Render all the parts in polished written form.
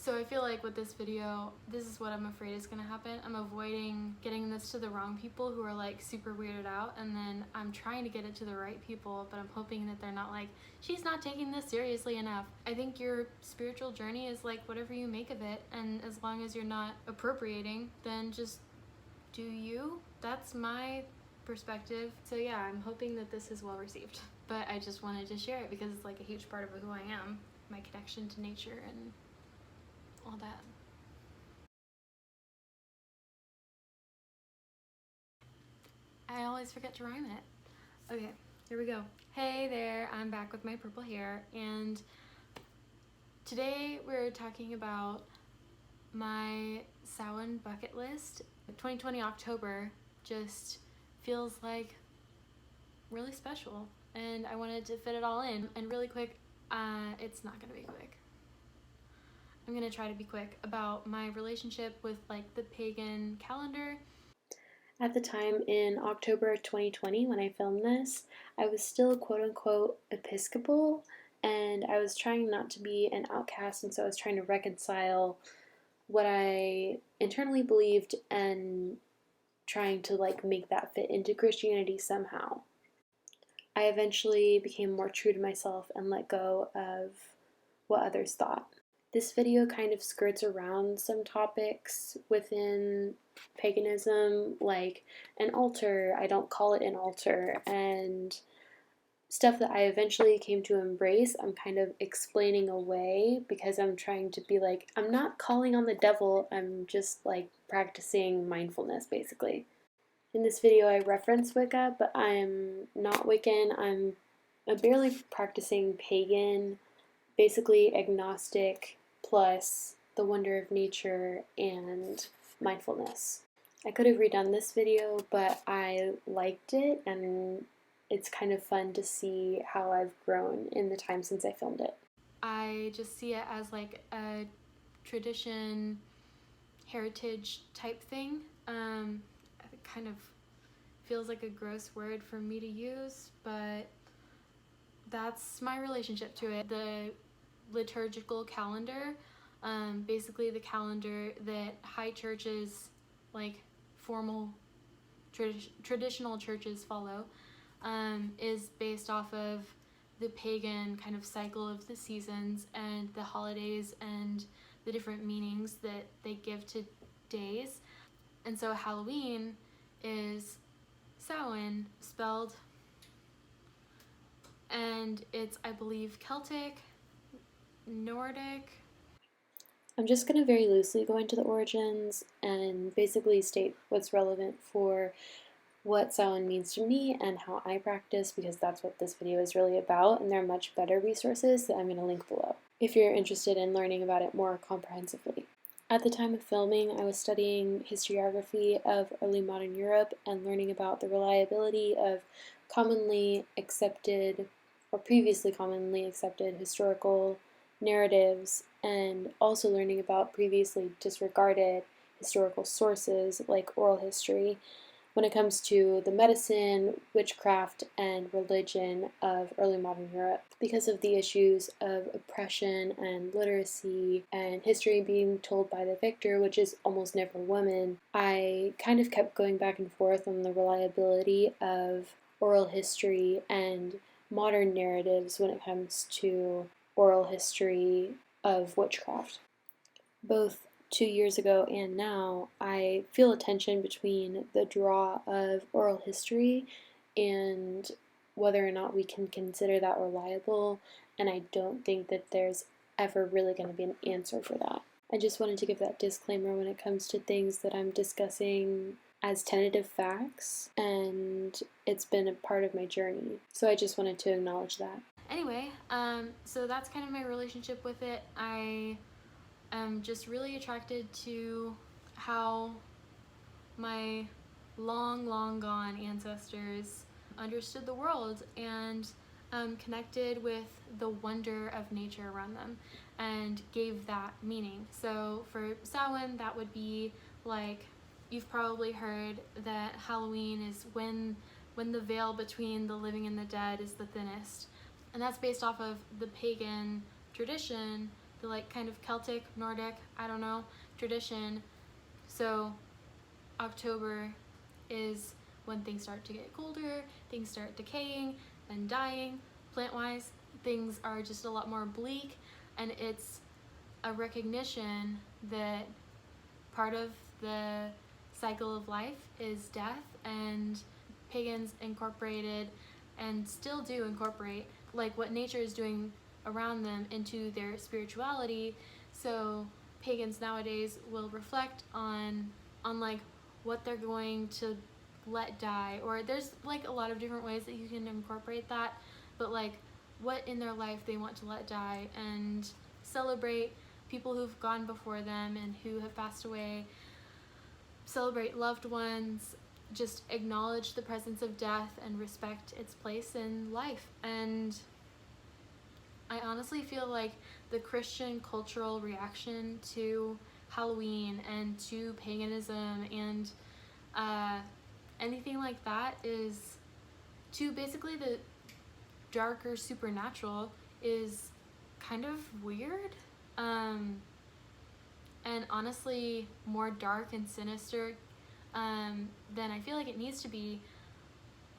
So I feel like with this video, this is what I'm afraid is gonna happen. I'm avoiding getting this to the wrong people who are like super weirded out, and then I'm trying to get it to the right people, but I'm hoping that they're not like, she's not taking this seriously enough. I think your spiritual journey is like whatever you make of it, and as long as you're not appropriating, then just do you. That's my perspective. So yeah, I'm hoping that this is well received. But I just wanted to share it because it's like a huge part of who I am, my connection to nature and all that. I always forget to rhyme it. Okay, here we go. Hey there, I'm back with my purple hair, and today we're talking about my Samhain bucket list. 2020 October just feels like really special, and I wanted to fit it all in. And really quick, it's not gonna be quick. I'm gonna try to be quick about my relationship with like the pagan calendar. At the time in October 2020 when I filmed this, I was still quote unquote Episcopal, and I was trying not to be an outcast, and so I was trying to reconcile what I internally believed and trying to like make that fit into Christianity somehow. I eventually became more true to myself and let go of what others thought. This video kind of skirts around some topics within paganism, like an altar, I don't call it an altar, and stuff that I eventually came to embrace. I'm kind of explaining away because I'm trying to be like, I'm not calling on the devil, I'm just like practicing mindfulness basically. In this video I reference Wicca, but I'm not Wiccan, I'm a barely practicing pagan, basically agnostic, plus the wonder of nature and mindfulness. I could have redone this video, but I liked it, and it's kind of fun to see how I've grown in the time since I filmed it. I just see it as like a tradition, heritage type thing. It kind of feels like a gross word for me to use, but that's my relationship to it. The liturgical calendar, basically the calendar that high churches, like formal traditional churches follow, is based off of the pagan kind of cycle of the seasons and the holidays and the different meanings that they give to days. And so Halloween is Samhain spelled, and it's, I believe, Celtic, Nordic. I'm just going to very loosely go into the origins and basically state what's relevant for what Samhain means to me and how I practice, because that's what this video is really about, and there are much better resources that I'm going to link below if you're interested in learning about it more comprehensively. At the time of filming, I was studying historiography of early modern Europe and learning about the reliability of commonly accepted or previously commonly accepted historical narratives, and also learning about previously disregarded historical sources like oral history when it comes to the medicine, witchcraft, and religion of early modern Europe. Because of the issues of oppression and literacy and history being told by the victor, which is almost never women, I kind of kept going back and forth on the reliability of oral history and modern narratives when it comes to oral history of witchcraft. Both 2 years ago and now, I feel a tension between the draw of oral history and whether or not we can consider that reliable, and I don't think that there's ever really going to be an answer for that. I just wanted to give that disclaimer when it comes to things that I'm discussing as tentative facts, and it's been a part of my journey, so I just wanted to acknowledge that. Anyway, so that's kind of my relationship with it. I am just really attracted to how my long gone ancestors understood the world and connected with the wonder of nature around them and gave that meaning. So for Samhain, that would be like, you've probably heard that Halloween is when the veil between the living and the dead is the thinnest. And that's based off of the pagan tradition the like kind of Celtic, Nordic, I don't know, tradition. So October is when things start to get colder, things start decaying and dying. Plant-wise, things are just a lot more bleak, and it's a recognition that part of the cycle of life is death, and pagans incorporated and still do incorporate like what nature is doing around them into their spirituality. So pagans nowadays will reflect on like what they're going to let die, or there's like a lot of different ways that you can incorporate that, but like what in their life they want to let die, and celebrate people who've gone before them and who have passed away, celebrate loved ones, just acknowledge the presence of death and respect its place in life. And I honestly feel like the Christian cultural reaction to Halloween and to paganism and anything like that is to basically the darker supernatural is kind of weird, and honestly more dark and sinister than I feel like it needs to be.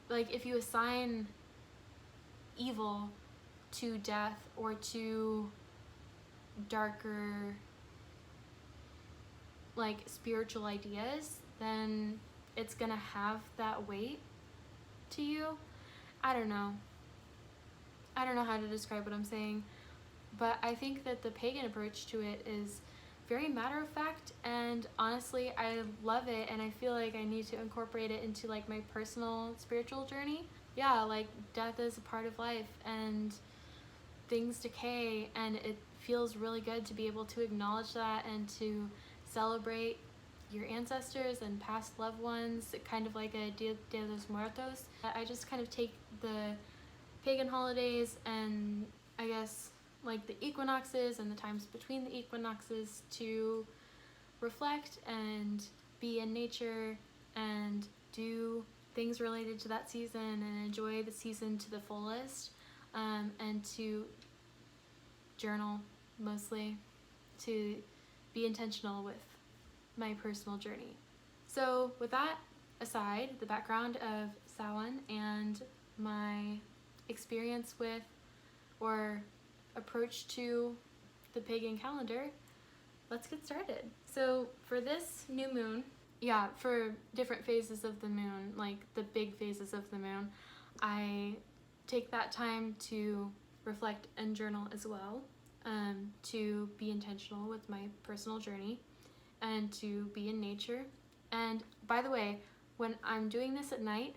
Like if you assign evil to death or to darker like spiritual ideas, then it's gonna have that weight to you. I don't know how to describe what I'm saying, but I think that the pagan approach to it is very matter of fact, and honestly I love it, and I feel like I need to incorporate it into like my personal spiritual journey. Yeah, like death is a part of life and things decay, and it feels really good to be able to acknowledge that and to celebrate your ancestors and past loved ones, kind of like a Dia de los Muertos. I just kind of take the pagan holidays and I guess like the equinoxes and the times between the equinoxes to reflect and be in nature and do things related to that season and enjoy the season to the fullest, and to journal mostly, to be intentional with my personal journey. So with that aside, the background of Samhain and my experience with or approach to the pagan calendar, let's get started. So for this new moon, yeah, for different phases of the moon, like the big phases of the moon, I take that time to reflect and journal as well, to be intentional with my personal journey and to be in nature. And by the way, when I'm doing this at night,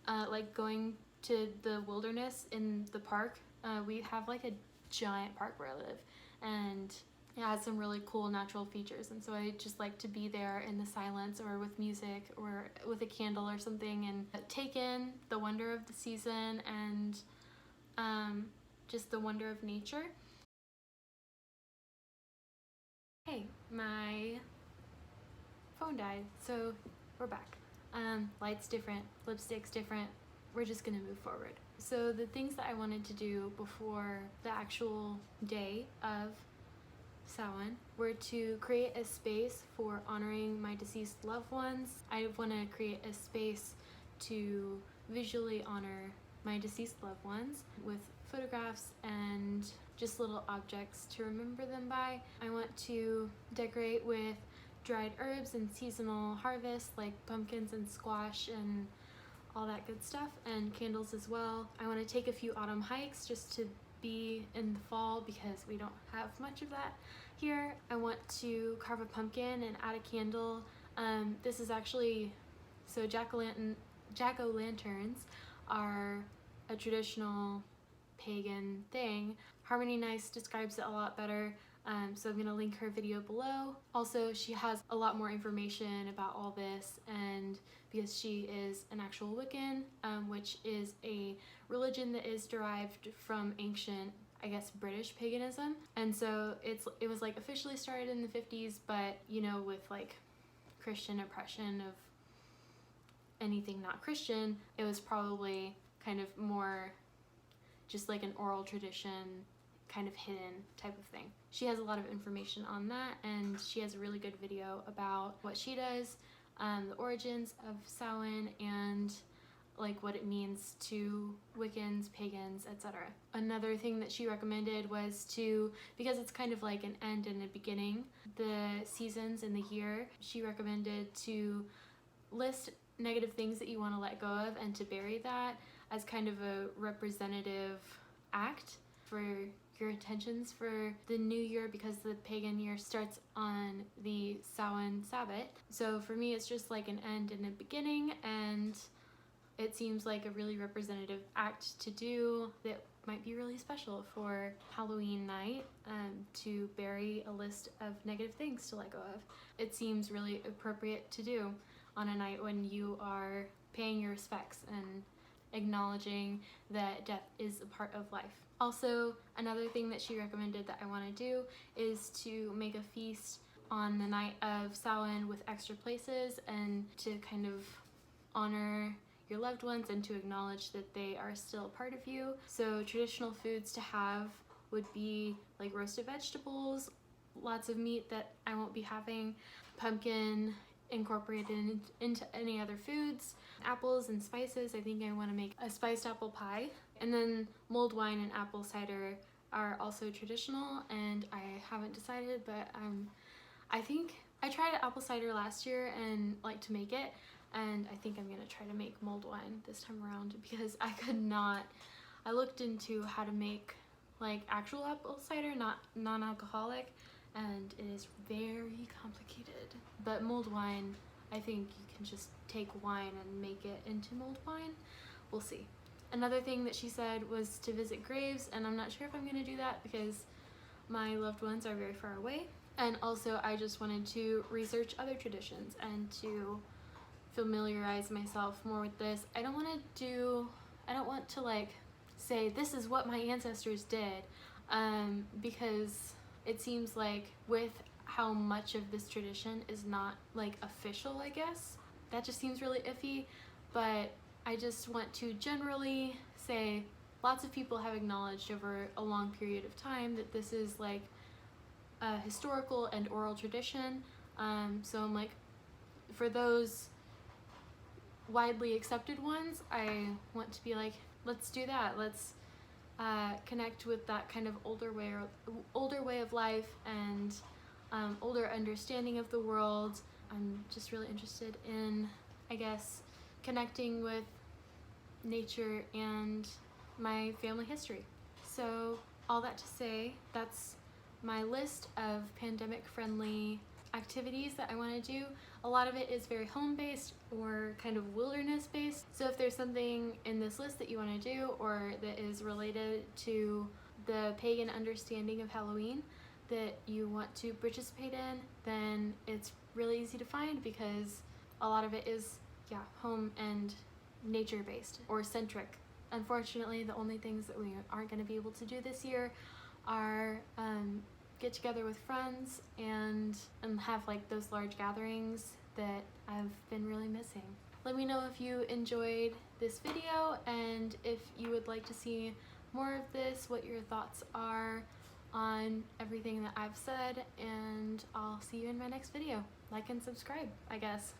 like going to the wilderness in the park, we have like a giant park where I live, and it has some really cool natural features, and so I just like to be there in the silence or with music or with a candle or something and take in the wonder of the season and just the wonder of nature. Hey, my phone died, so we're back. Light's different, lipstick's different, we're just gonna move forward. So the things that I wanted to do before the actual day of Samhain were to create a space for honoring my deceased loved ones. I want to create a space to visually honor my deceased loved ones with photographs and just little objects to remember them by. I want to decorate with dried herbs and seasonal harvests like pumpkins and squash and all that good stuff, and candles as well. I want to take a few autumn hikes just to be in the fall because we don't have much of that here. I want to carve a pumpkin and add a candle. This is actually, so jack-o'-lanterns are a traditional pagan thing. Harmony Nice describes it a lot better, so I'm gonna link her video below. Also, she has a lot more information about all this, and because she is an actual Wiccan, which is a religion that is derived from ancient, I guess, British paganism. And so it was like officially started in the 50s, but you know, with like Christian oppression of anything not Christian, it was probably kind of more just like an oral tradition kind of hidden type of thing. She has a lot of information on that, and she has a really good video about what she does, the origins of Samhain, and like what it means to Wiccans, pagans, etc. Another thing that she recommended was to, because it's kind of like an end and a beginning, the seasons in the year, she recommended to list negative things that you want to let go of and to bury that as kind of a representative act for your intentions for the new year, because the pagan year starts on the Samhain Sabbath. So for me, it's just like an end and a beginning, and it seems like a really representative act to do that might be really special for Halloween night, to bury a list of negative things to let go of. It seems really appropriate to do on a night when you are paying your respects and acknowledging that death is a part of life. Also, another thing that she recommended that I want to do is to make a feast on the night of Samhain with extra places, and to kind of honor your loved ones and to acknowledge that they are still a part of you. So traditional foods to have would be like roasted vegetables, lots of meat that I won't be having, pumpkin incorporated into any other foods, apples and spices. I think I want to make a spiced apple pie. And then mulled wine and apple cider are also traditional, and I haven't decided, but I think I tried apple cider last year and liked to make it, and I think I'm gonna try to make mulled wine this time around, because I could not. I looked into how to make like actual apple cider, not non-alcoholic, and it is very complicated. But mulled wine, I think you can just take wine and make it into mulled wine. We'll see. Another thing that she said was to visit graves, and I'm not sure if I'm gonna do that because my loved ones are very far away. And also I just wanted to research other traditions and to familiarize myself more with this. I don't want to like say this is what my ancestors did, because it seems like with how much of this tradition is not like official, I guess, that just seems really iffy. But I just want to generally say lots of people have acknowledged over a long period of time that this is like a historical and oral tradition. So I'm like, for those widely accepted ones, I want to be like, let's do that. Let's connect with that kind of older way of life and older understanding of the world. I'm just really interested in, I guess, connecting with nature and my family history. So all that to say, that's my list of pandemic friendly activities that I want to do. A lot of it is very home-based or kind of wilderness-based. So if there's something in this list that you want to do or that is related to the pagan understanding of Halloween that you want to participate in, then it's really easy to find, because a lot of it is, home and nature-based or centric. Unfortunately, the only things that we aren't going to be able to do this year are get together with friends and have like those large gatherings that I've been really missing. Let me know if you enjoyed this video, and if you would like to see more of this, what your thoughts are on everything that I've said, and I'll see you in my next video. Like and subscribe, I guess.